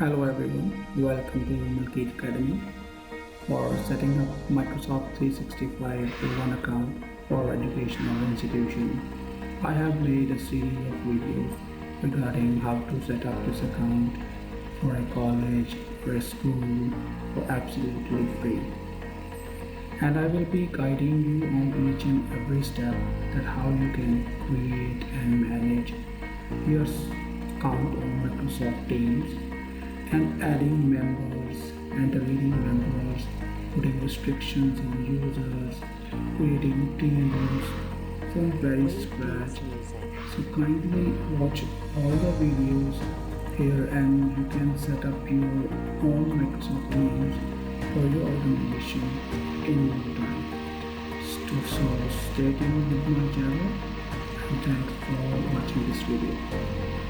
Hello everyone, welcome to Milky Academy for setting up Microsoft 365 with one account for educational institution. I have made a series of videos regarding how to set up this account for a college or a school for absolutely free. And I will be guiding you on each and every step that how you can create and manage your account on Microsoft Teams and adding members and deleting members, putting restrictions on users, creating team rooms from very scratch. So kindly watch all the videos here and you can set up your own Microsoft Teams for your organization in no time. So stay tuned with my channel and thanks for watching this video.